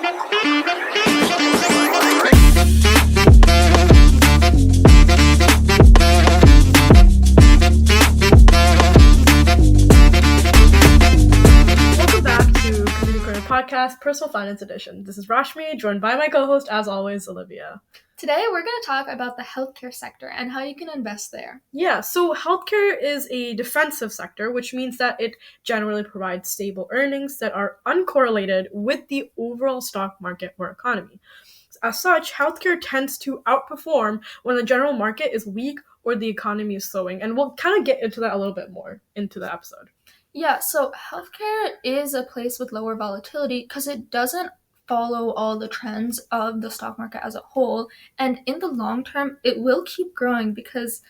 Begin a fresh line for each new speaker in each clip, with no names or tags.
Podcast, Personal Finance Edition. This is Rashmi, joined by my co-host, as always, Olivia.
Today, we're going to talk about the healthcare sector and how you can invest there.
Yeah, so healthcare is a defensive sector, which means that it generally provides stable earnings that are uncorrelated with the overall stock market or economy. As such, healthcare tends to outperform when the general market is weak or the economy is slowing, and we'll kind of get into that a little bit more into the episode.
Yeah, so healthcare is a place with lower volatility because it doesn't follow all the trends of the stock market as a whole. And in the long term, it will keep growing because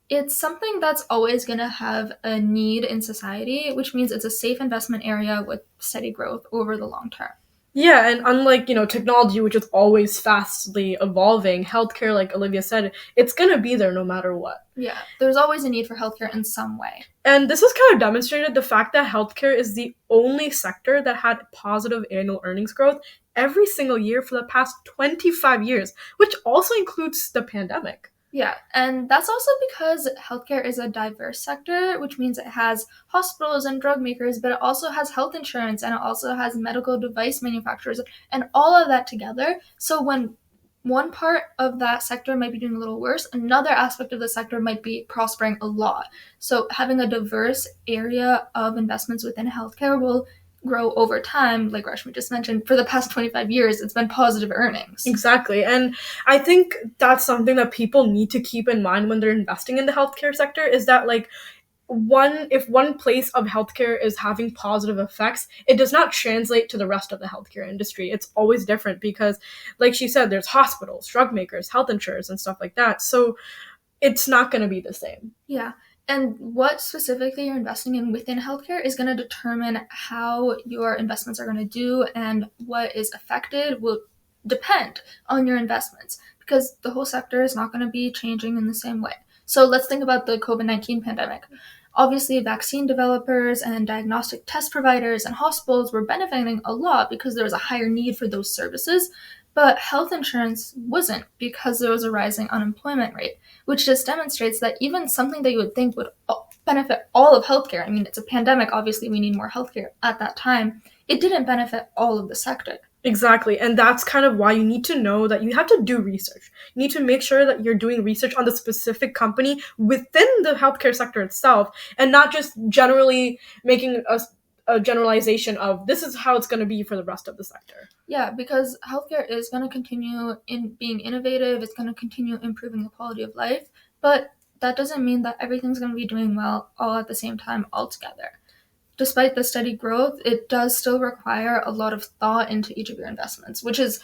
it's something that's always going to have a need in society, which means it's a safe investment area with steady growth over the long term.
Yeah, and unlike, technology, which is always fastly evolving, healthcare, like Olivia said, it's going to be there no matter what.
Yeah, there's always a need for healthcare in some way.
And this has kind of demonstrated the fact that healthcare is the only sector that had positive annual earnings growth every single year for the past 25 years, which also includes the pandemic.
Yeah, and that's also because healthcare is a diverse sector, which means it has hospitals and drug makers, but it also has health insurance and it also has medical device manufacturers and all of that together. So when one part of that sector might be doing a little worse, another aspect of the sector might be prospering a lot. So having a diverse area of investments within healthcare will grow over time, like Rashmi just mentioned. For the past 25 years, it's been positive earnings.
Exactly. And I think that's something that people need to keep in mind when they're investing in the healthcare sector is that, if one place of healthcare is having positive effects, it does not translate to the rest of the healthcare industry. It's always different because, like she said, there's hospitals, drug makers, health insurers, and stuff like that. So it's not going to be the same.
Yeah. And what specifically you're investing in within healthcare is going to determine how your investments are going to do, and what is affected will depend on your investments because the whole sector is not going to be changing in the same way. So let's think about the COVID-19 pandemic. Obviously, vaccine developers and diagnostic test providers and hospitals were benefiting a lot because there was a higher need for those services, but health insurance wasn't because there was a rising unemployment rate, which just demonstrates that even something that you would think would benefit all of healthcare, I mean, it's a pandemic, obviously we need more healthcare at that time, it didn't benefit all of the sector.
Exactly, and that's kind of why you need to know that you have to do research. You need to make sure that you're doing research on the specific company within the healthcare sector itself, and not just generally making a generalization of this is how it's going to be for the rest of the sector.
Yeah, because healthcare is going to continue in being innovative, it's going to continue improving the quality of life, but that doesn't mean that everything's going to be doing well all at the same time altogether. Despite the steady growth, it does still require a lot of thought into each of your investments, which is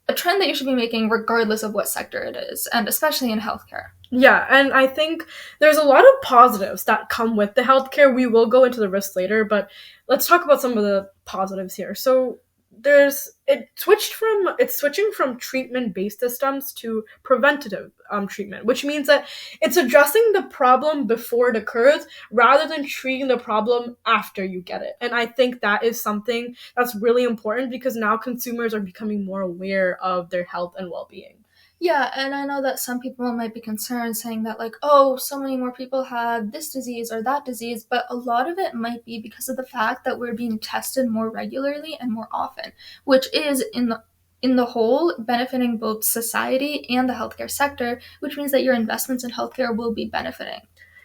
a trend that you should be making regardless of what sector it is, and especially in healthcare.
Yeah, and I think there's a lot of positives that come with the healthcare. We will go into the risks later, but let's talk about some of the positives here. So it's switching from treatment-based systems to preventative treatment, which means that it's addressing the problem before it occurs rather than treating the problem after you get it. And I think that is something that's really important because now consumers are becoming more aware of their health and well-being.
Yeah, and I know that some people might be concerned saying that, oh, so many more people have this disease or that disease, but a lot of it might be because of the fact that we're being tested more regularly and more often, which is in the whole benefiting both society and the healthcare sector, which means that your investments in healthcare will be benefiting.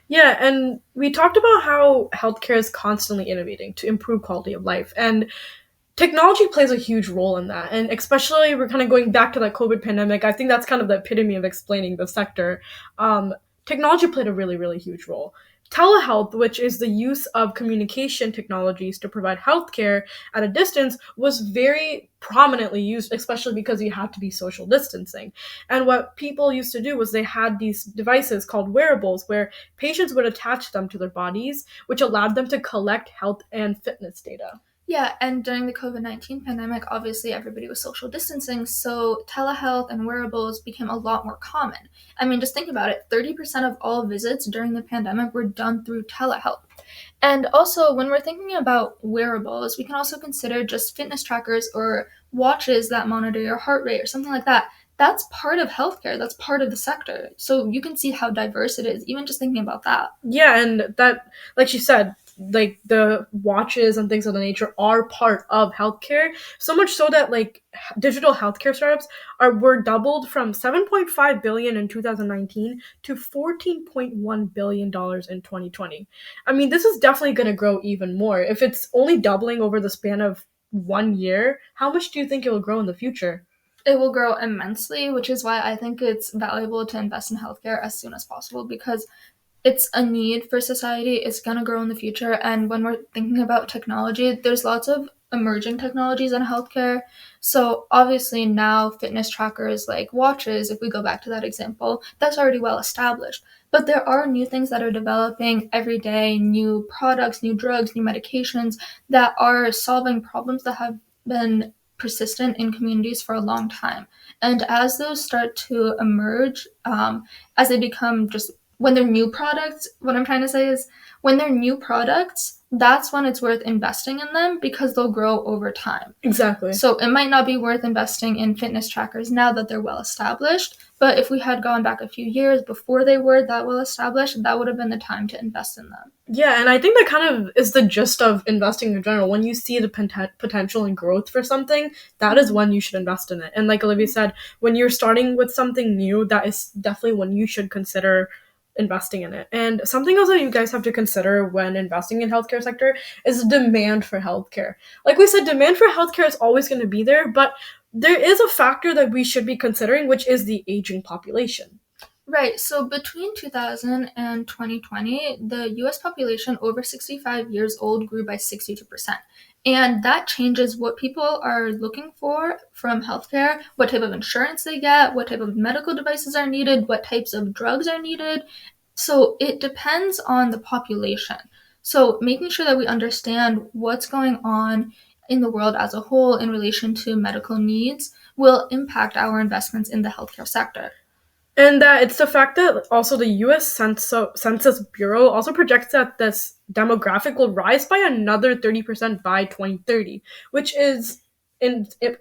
Yeah, and we talked about how healthcare is constantly innovating to improve quality of life, and technology plays a huge role in that, and especially we're kind of going back to that COVID pandemic. I think that's kind of the epitome of explaining the sector. Technology played a really, really huge role. Telehealth, which is the use of communication technologies to provide healthcare at a distance, was very prominently used, especially because you had to be social distancing. And what people used to do was they had these devices called wearables where patients would attach them to their bodies, which allowed them to collect health and fitness data.
Yeah, and during the COVID-19 pandemic, obviously everybody was social distancing, so telehealth and wearables became a lot more common. I mean, just think about it, 30% of all visits during the pandemic were done through telehealth. And also, when we're thinking about wearables, we can also consider just fitness trackers or watches that monitor your heart rate or something like that. That's part of healthcare, that's part of the sector. So you can see how diverse it is, even just thinking about that.
Yeah, and that, like she said, like the watches and things of the nature are part of healthcare. So much so that like digital healthcare startups were doubled from 7.5 billion in 2019 to 14.1 billion dollars in 2020. I mean, this is definitely going to grow even more. If it's only doubling over the span of 1 year, how much do you think it will grow in the future?
It will grow immensely, which is why I think it's valuable to invest in healthcare as soon as possible because it's a need for society. It's going to grow in the future. And when we're thinking about technology, there's lots of emerging technologies in healthcare. So obviously now fitness trackers like watches, if we go back to that example, that's already well established. But there are new things that are developing every day, new products, new drugs, new medications that are solving problems that have been persistent in communities for a long time. And as those start to emerge, as they become just when they're new products, what I'm trying to say is when they're new products, that's when it's worth investing in them because they'll grow over time.
Exactly.
So it might not be worth investing in fitness trackers now that they're well established, but if we had gone back a few years before they were that well established, that would have been the time to invest in them.
Yeah, and I think that kind of is the gist of investing in general. When you see the potential and growth for something, that is when you should invest in it. And like Olivia said, when you're starting with something new, that is definitely when you should consider investing in it. And something else that you guys have to consider when investing in healthcare sector is demand for healthcare. Like we said, demand for healthcare is always going to be there, but there is a factor that we should be considering, which is the aging population.
Right, so between 2000 and 2020, the US population over 65 years old grew by 62%. And that changes what people are looking for from healthcare, what type of insurance they get, what type of medical devices are needed, what types of drugs are needed. So it depends on the population. So making sure that we understand what's going on in the world as a whole in relation to medical needs will impact our investments in the healthcare sector.
And that it's the fact that also the U.S. Census Bureau also projects that this demographic will rise by another 30% by 2030, which is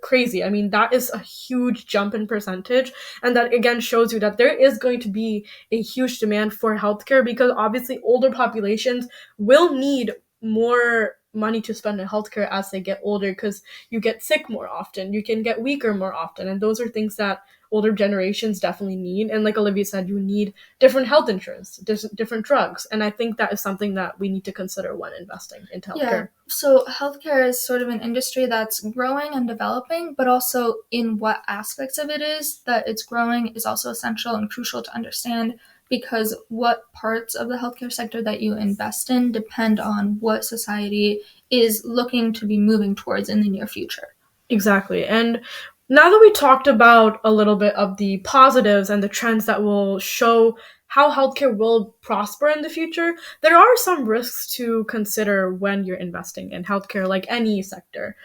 crazy. I mean, that is a huge jump in percentage. And that again shows you that there is going to be a huge demand for healthcare because obviously older populations will need more money to spend in healthcare as they get older because you get sick more often, you can get weaker more often. And those are things that older generations definitely need. And like Olivia said, you need different health insurance, different drugs. And I think that is something that we need to consider when investing into healthcare.
Yeah, so healthcare is sort of an industry that's growing and developing, but also in what aspects of it is that it's growing is also essential and crucial to understand because what parts of the healthcare sector that you invest in depend on what society is looking to be moving towards in the near future.
Exactly. And now that we talked about a little bit of the positives and the trends that will show how healthcare will prosper in the future, there are some risks to consider when you're investing in healthcare, like any sector.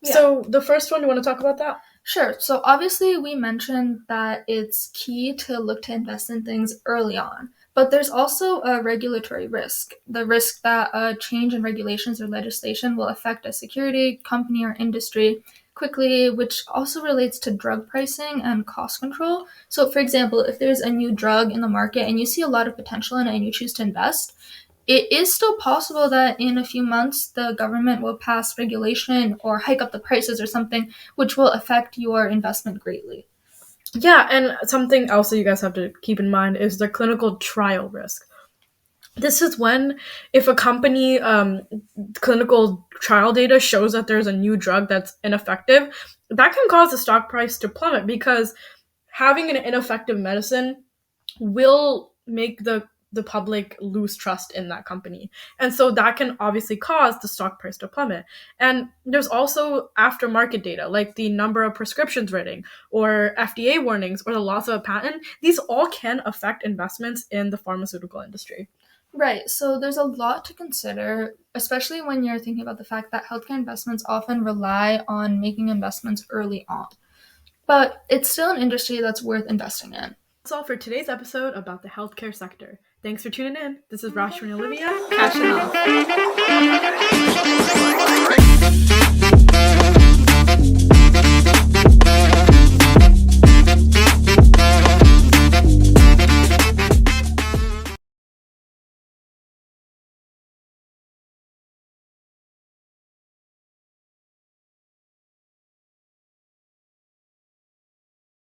Yeah.
So the first one, you want to talk about that?
Sure. So obviously, we mentioned that it's key to look to invest in things early on. But there's also a regulatory risk. The risk that a change in regulations or legislation will affect a security, company, or industry quickly, which also relates to drug pricing and cost control. So, for example, if there's a new drug in the market and you see a lot of potential in it and you choose to invest, it is still possible that in a few months the government will pass regulation or hike up the prices or something, which will affect your investment greatly.
Yeah, and something else that you guys have to keep in mind is the clinical trial risk. This is when, if a company clinical trial data shows that there's a new drug that's ineffective, that can cause the stock price to plummet because having an ineffective medicine will make the public lose trust in that company. And so that can obviously cause the stock price to plummet. And there's also aftermarket data, like the number of prescriptions written or FDA warnings or the loss of a patent. These all can affect investments in the pharmaceutical industry.
Right, so there's a lot to consider, especially when you're thinking about the fact that healthcare investments often rely on making investments early on. But it's still an industry that's worth investing in.
That's all for today's episode about the healthcare sector. Thanks for tuning in. This is Rashmi and Olivia, catching off.